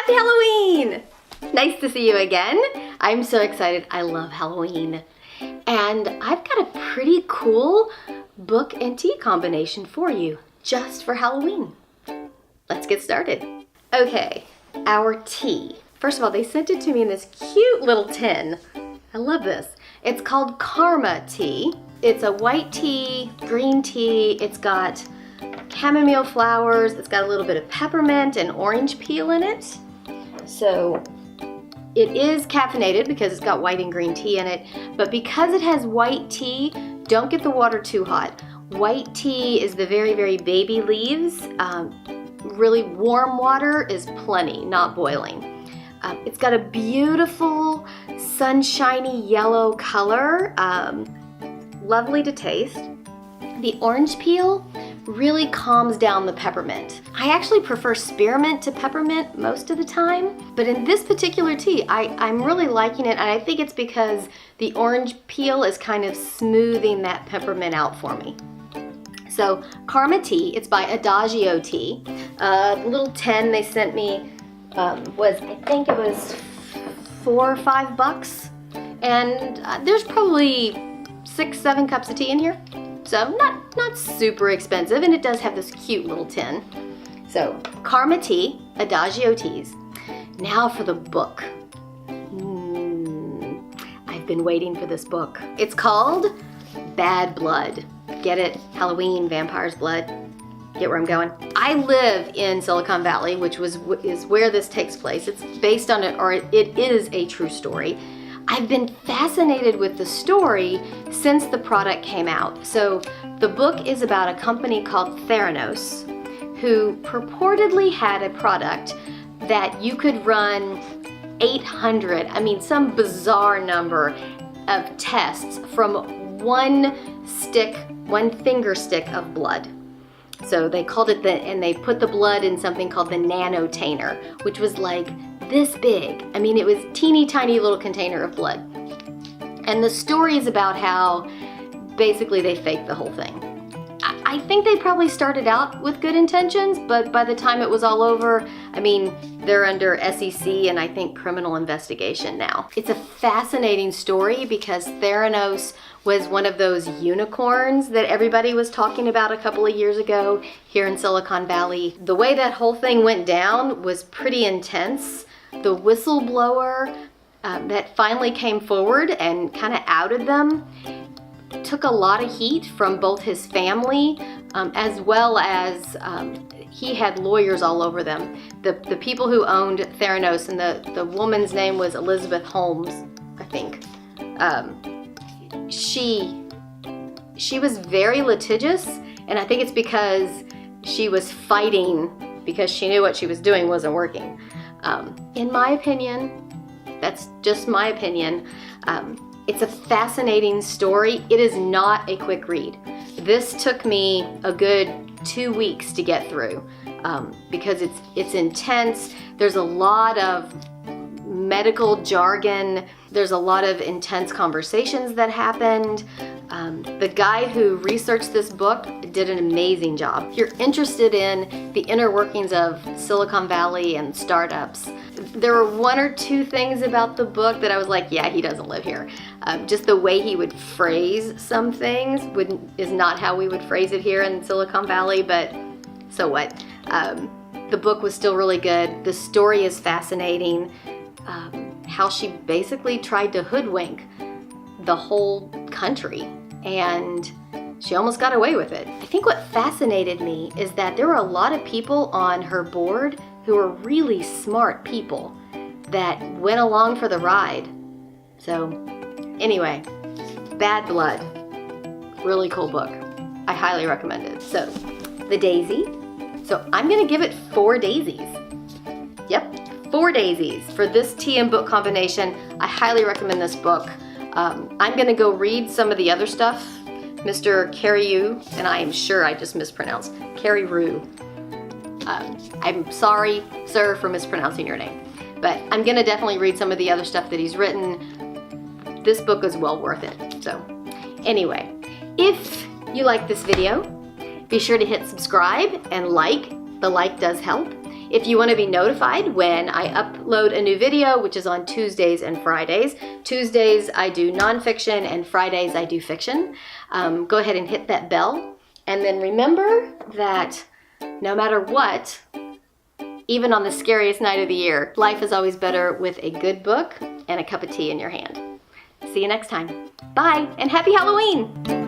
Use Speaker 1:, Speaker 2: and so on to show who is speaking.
Speaker 1: Happy Halloween! Nice to see you again. I'm so excited. I love Halloween. And I've got a pretty cool book and tea combination for you, just for Halloween. Let's get started. Okay, our tea. First of all, they sent it to me in this cute little tin. I love this. It's called Karma tea. It's a white tea, green tea. It's got chamomile flowers. It's got a little bit of peppermint and orange peel in it. So it is caffeinated because it's got white and green tea in it. But because it has white tea, don't get the water too hot. White tea is the very, very baby leaves. Really warm water is plenty, not boiling. It's got a beautiful sunshiny yellow color, lovely to taste. The orange peel really calms down the peppermint. I actually prefer spearmint to peppermint most of the time, but in this particular tea, I'm really liking it, and I think it's because the orange peel is kind of smoothing that peppermint out for me. So, Karma tea, it's by Adagio tea. The little tin they sent me was, I think it was $4 or $5, and there's probably 6-7 cups of tea in here. So not super expensive, and it does have this cute little tin. So Karma tea, Adagio teas. Now for the book. I've been waiting for this book. It's called Bad Blood. Get it? Halloween, vampire's blood. Get where I'm going? I live in Silicon Valley, which is where this takes place. It's based on it, or it is a true story. I've been fascinated with the story since the product came out. So the book is about a company called Theranos, who purportedly had a product that you could run 800, some bizarre number of tests from one finger stick of blood. So they called it and they put the blood in something called the nanotainer, which was like this big. It was teeny tiny little container of blood. And the story is about how basically they faked the whole thing. I think they probably started out with good intentions, but by the time it was all over, they're under SEC and I think criminal investigation now. It's a fascinating story because Theranos was one of those unicorns that everybody was talking about a couple of years ago here in Silicon Valley. The way that whole thing went down was pretty intense. The whistleblower that finally came forward and kind of outed them took a lot of heat from both his family as well as he had lawyers all over them. The people who owned Theranos, and the woman's name was Elizabeth Holmes, I think. She was very litigious, and I think it's because she was fighting because she knew what she was doing wasn't working. In my opinion, that's just my opinion, it's a fascinating story. It is not a quick read. This took me a good 2 weeks to get through because it's intense. There's a lot of medical jargon. There's a lot of intense conversations that happened. The guy who researched this book did an amazing job. If you're interested in the inner workings of Silicon Valley and startups, there were 1 or 2 things about the book that I was like, yeah, he doesn't live here. Just the way he would phrase some things is not how we would phrase it here in Silicon Valley, but so what? The book was still really good. The story is fascinating. How she basically tried to hoodwink the whole country, and she almost got away with it. I think what fascinated me is that there were a lot of people on her board who were really smart people that went along for the ride. So anyway, Bad Blood, really cool book. I highly recommend it. So the daisy. So I'm gonna give it 4 daisies. Yep, 4 daisies for this tea and book combination. I highly recommend this book. I'm gonna go read some of the other stuff. Mr. Carryrou, and I am sure I just mispronounced, Carryrou. I'm sorry, sir, for mispronouncing your name. But I'm gonna definitely read some of the other stuff that he's written. This book is well worth it. So anyway, if you like this video, be sure to hit subscribe and like. The like does help. If you want to be notified when I upload a new video, which is on Tuesdays and Fridays. Tuesdays I do nonfiction and Fridays I do fiction. Go ahead and hit that bell. And then remember that no matter what, even on the scariest night of the year, life is always better with a good book and a cup of tea in your hand. See you next time. Bye, and happy Halloween!